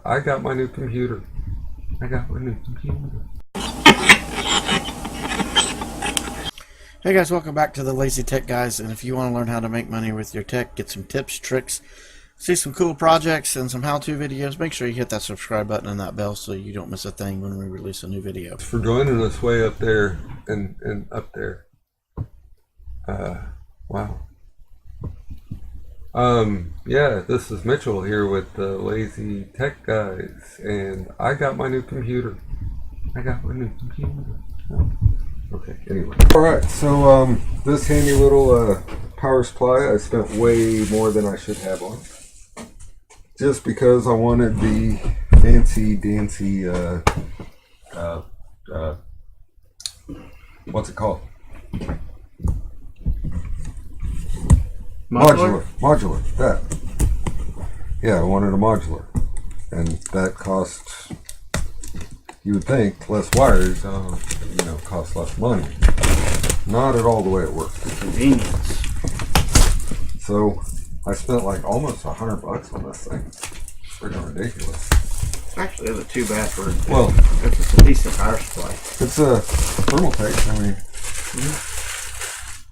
I got my new computer. I got my new computer. Hey guys, welcome back to the Lazy Tech Guys, and if you want to learn how to make money with your tech, get some tips, tricks, see some cool projects and some how-to videos, make sure you hit that subscribe button and that bell so you don't miss a thing when we release a new video. Thanks for joining us way up there and up there. Wow. Yeah, this is Mitchell here with the Lazy Tech Guys, and I got my new computer. I got my new computer. Oh. Okay, anyway. Alright, so this handy little power supply I spent way more than I should have on. Just because I wanted the fancy dancy what's it called? Modular, that. Yeah, I wanted a modular. And that cost, you would think, less wires, cost less money. Not at all the way it works. Convenience. So, I spent like almost $100 on this thing. It's freaking ridiculous. Actually, isn't too bad for it's a decent power supply. It's a thermal Techy. I mean,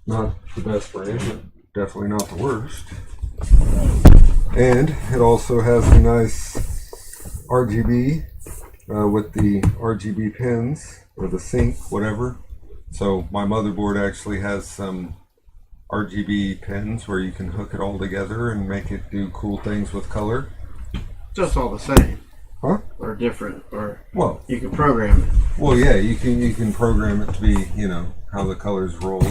not the best brand, but definitely not the worst. And it also has a nice RGB with the RGB pins or the sync, whatever. So my motherboard actually has some RGB pins where you can hook it all together and make it do cool things with color. Just all the same. Huh? Or different, or well, you can program it. Well, yeah, you can program it to be, how the colors roll.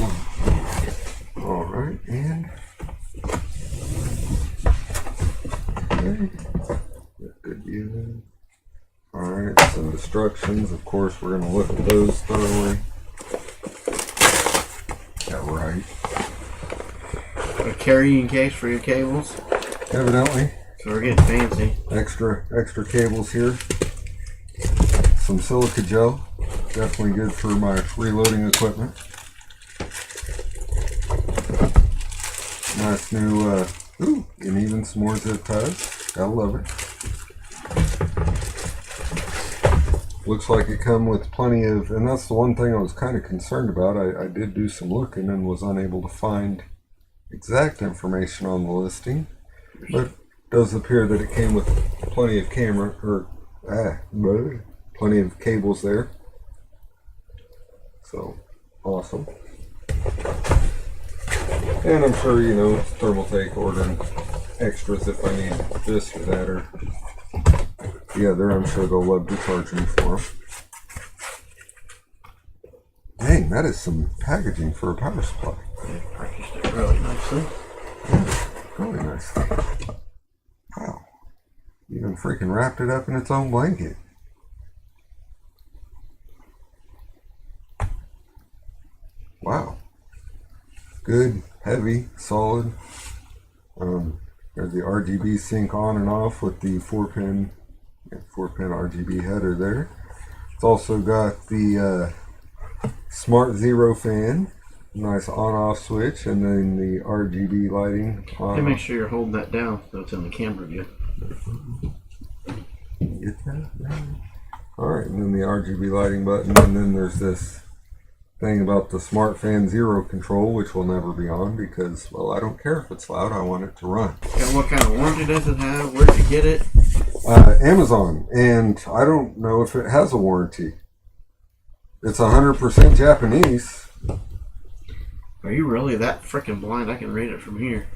All right, and okay, good view. All right, some instructions. Of course, we're going to look at those thoroughly. Yeah, right. A carrying case for your cables. Evidently. So we're getting fancy. Extra cables here. Some silica gel. Definitely good for my reloading equipment. Nice new, and even some more zip ties. Gotta love it. Looks like it come with plenty of, and that's the one thing I was kind of concerned about. I did do some looking and was unable to find exact information on the listing, but it does appear that it came with plenty of plenty of cables there. So, awesome. And I'm sure, it's thermal Techy ordering extras if I need this or that, or yeah, I'm sure they'll love to charge me for them. Dang, that is some packaging for a power supply. They packaged it really nicely. Yeah, really nice. Wow. Even freaking wrapped it up in its own blanket. Wow. Good, heavy, solid. There's the RGB sync on and off with the 4-pin RGB header there. It's also got the Smart Zero fan, nice on-off switch, and then the RGB lighting on. Hey, make sure you're holding that down so it's in the camera view. Get that? Alright, and then the RGB lighting button, and then there's this thing about the Smart Fan Zero control, which will never be on because, well, I don't care if it's loud, I want it to run. And what kind of warranty does it have? Where'd you get it? Amazon, and I don't know if it has a warranty. It's 100% Japanese. Are you really that freaking blind? I can read it from here.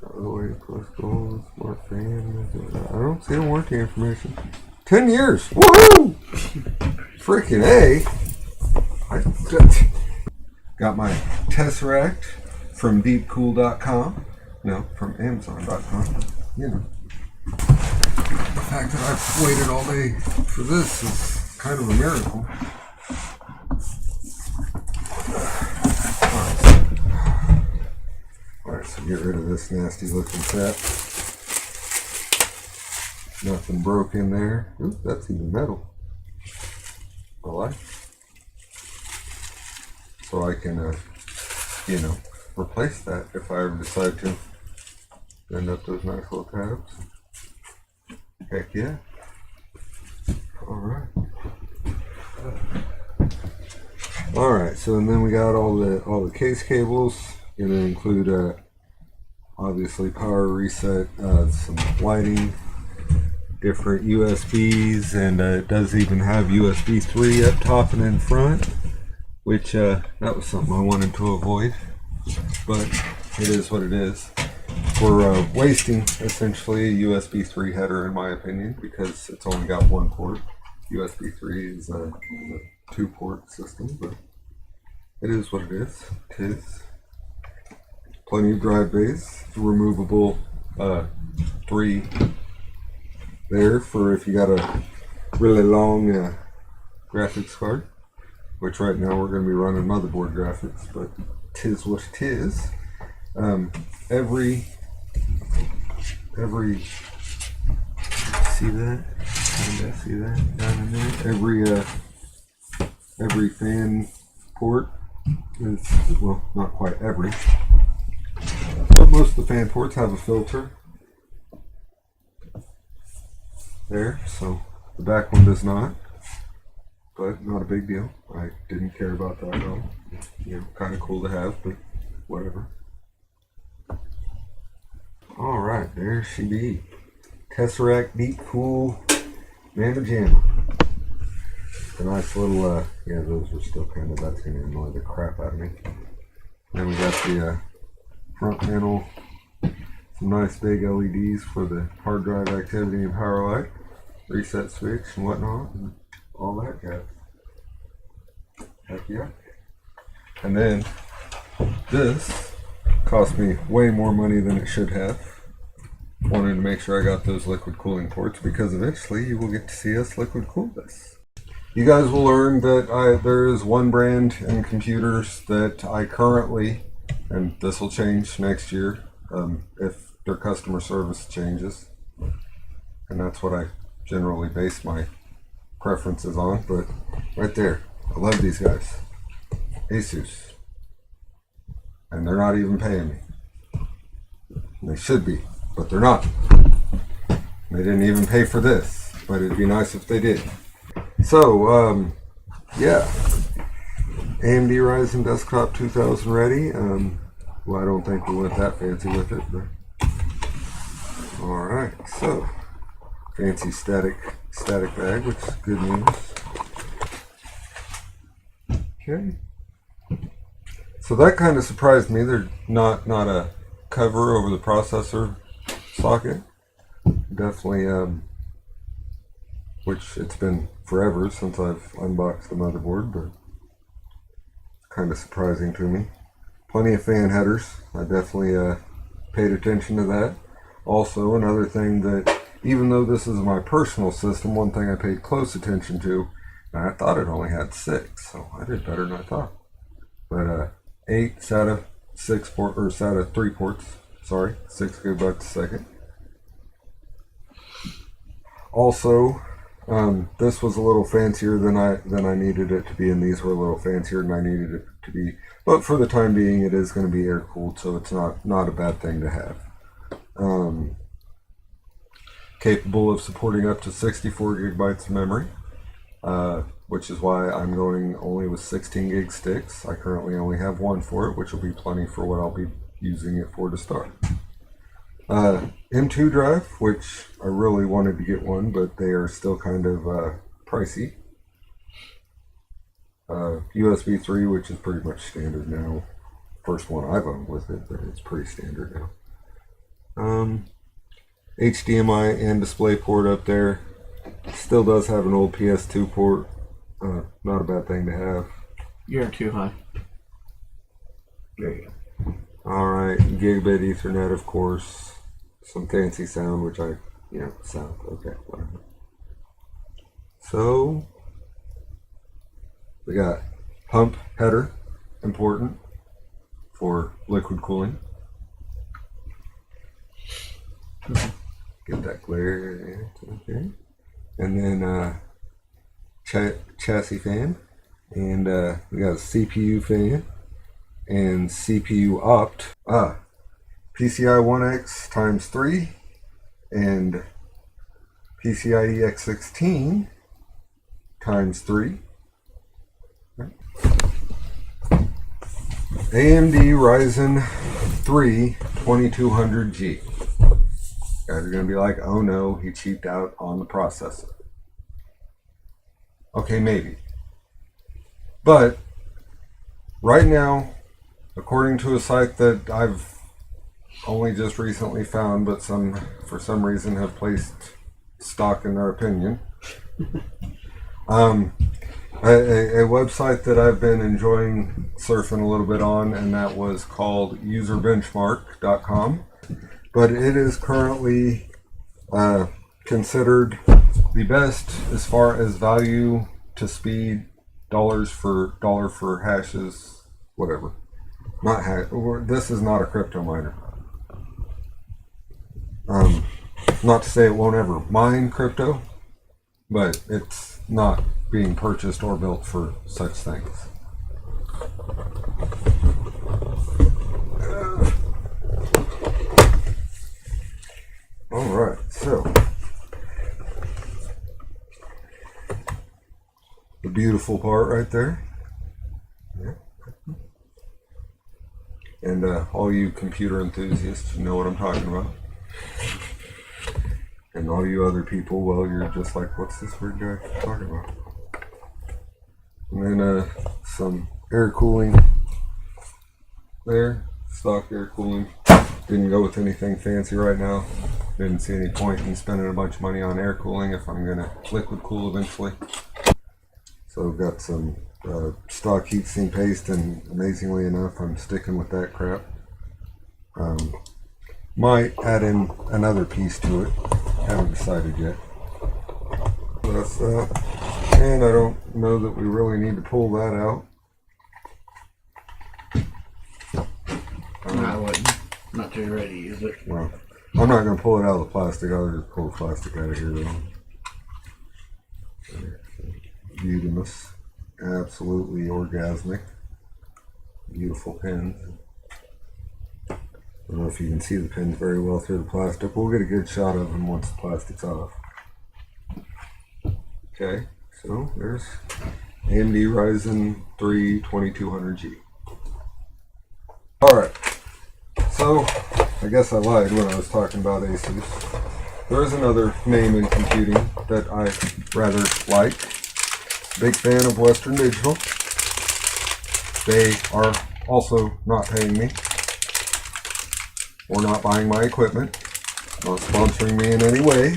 Smart fan. I don't see the warranty information. 10 years. Woohoo! Freaking A. I got my Tesseract from deepcool.com. No, from Amazon.com. The fact that I've waited all day for this is kind of a miracle. Alright, so get rid of this nasty looking crap. Nothing broke in there. Ooh, that's even metal. I like. So I can, replace that if I ever decide to. End up those nice little tabs. Heck yeah. Alright. Alright, so and then we got all the case cables. Gonna include obviously power reset, some lighting, different USBs, and it does even have USB 3 up top and in front, which that was something I wanted to avoid, but it is what it is. We're wasting essentially a USB 3 header in my opinion, because it's only got one port. USB 3 is a 2-port system, but it is what it is. It is. Plenty of drive bays, removable 3 there for if you got a really long graphics card, which right now we're going to be running motherboard graphics, but tis what it is. Every see that? See that down in there? Every fan port is, well, not quite every, but most of the fan ports have a filter there, so the back one does not, but not a big deal. I didn't care about that at all. You know, kind of cool to have, but whatever. Alright, there she be. Tesseract Deep Cool Mamma Jamma. A nice little, yeah, those are still kind of, that's going to annoy the crap out of me. Then we got the front panel, some nice big LEDs for the hard drive activity and power light, reset switch and whatnot, and all that jazz. Heck yeah. And then this cost me way more money than it should have. Wanted to make sure I got those liquid cooling ports, because eventually you will get to see us liquid cool this. You guys will learn that there is one brand in computers that I currently, and this will change next year if their customer service changes, and that's what I generally base my preferences on. But right there, I love these guys, Asus, and they're not even paying me. They should be, but they're not. They didn't even pay for this, but it'd be nice if they did. So, yeah, AMD Ryzen Desktop 2000 ready. Well, I don't think we went that fancy with it, but alright, so fancy static bag, which is good news. Okay, so that kind of surprised me. They're not a cover over the processor socket. Definitely, which it's been forever since I've unboxed the motherboard, but kind of surprising to me. Plenty of fan headers. I definitely paid attention to that. Also, another thing that, even though this is my personal system, one thing I paid close attention to, and I thought it only had 6, so I did better than I thought. But 8 SATA 6 port, or SATA 3 ports, sorry, 6 gigabytes a second. Also, this was a little fancier than I needed it to be, and these were a little fancier than I needed it to be. But for the time being, it is going to be air cooled, so it's not a bad thing to have. Capable of supporting up to 64 gigabytes of memory, which is why I'm going only with 16 gig sticks. I currently only have one for it, which will be plenty for what I'll be using it for to start. M2 drive, which I really wanted to get one, but they are still kind of pricey. USB 3, which is pretty much standard now. First one I've owned with it, but it's pretty standard now. HDMI and DisplayPort up there. Still does have an old PS2 port. Not a bad thing to have. You're too high. There you go. Alright, gigabit Ethernet, of course. Some fancy sound, which sound, okay, whatever. So, we got pump header, important for liquid cooling. Get that glare, okay. And then chassis fan, and we got a CPU fan and CPU opt. PCI 1X ×3 and PCIe X16 times 3. AMD Ryzen 3 2200G. Guys are going to be like, oh no, he cheaped out on the processor. Okay, maybe. But right now, according to a site that I've only just recently found, but for some reason have placed stock in their opinion, a website that I've been enjoying surfing a little bit on, and that was called userbenchmark.com. But it is currently considered the best as far as value to speed, dollar for hashes, whatever. Not hash. This is not a crypto miner. Not to say it won't ever mine crypto, but it's not being purchased or built for such things. All right, so the beautiful part right there. Yeah. And all you computer enthusiasts, you know what I'm talking about. And all you other people, well, you're just like, what's this weird guy talking about? And then some air cooling there, stock air cooling. Didn't go with anything fancy right now. Didn't see any point in spending a bunch of money on air cooling if I'm going to liquid cool eventually. So I've got some stock heatsink paste, and amazingly enough, I'm sticking with that crap. Might add in another piece to it. Haven't decided yet. That's that. And I don't know that we really need to pull that out. I wouldn't. Not too ready to use it. Well, I'm not going to pull it out of the plastic. I'll just pull the plastic out of here though. Beautimous. Absolutely orgasmic. Beautiful pins. I don't know if you can see the pins very well through the plastic. We'll get a good shot of them once the plastic's off. Okay, so there's AMD Ryzen 3 2200G. Alright, so I guess I lied when I was talking about Asus. There's another name in computing that I rather like. Big fan of Western Digital. They are also not paying me or not buying my equipment, not sponsoring me in any way.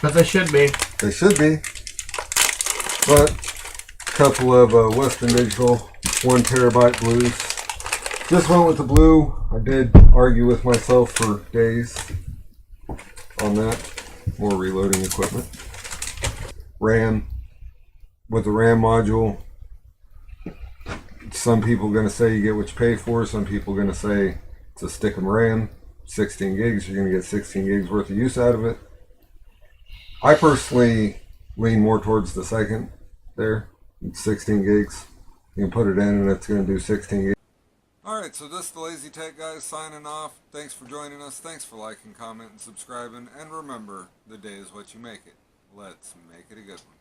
But they should be. They should be. But a couple of Western Digital 1 terabyte blues. Just went with the blue. I did argue with myself for days on that. More reloading equipment. RAM. With the RAM module, some people are going to say you get what you pay for. Some people are going to say it's a stick of RAM. 16 gigs, you're going to get 16 gigs worth of use out of it. I personally lean more towards the second there. It's 16 gigs. You can put it in and it's going to do 16 gigs. Alright, so this is the Lazy Tech Guys signing off. Thanks for joining us. Thanks for liking, commenting, subscribing. And remember, the day is what you make it. Let's make it a good one.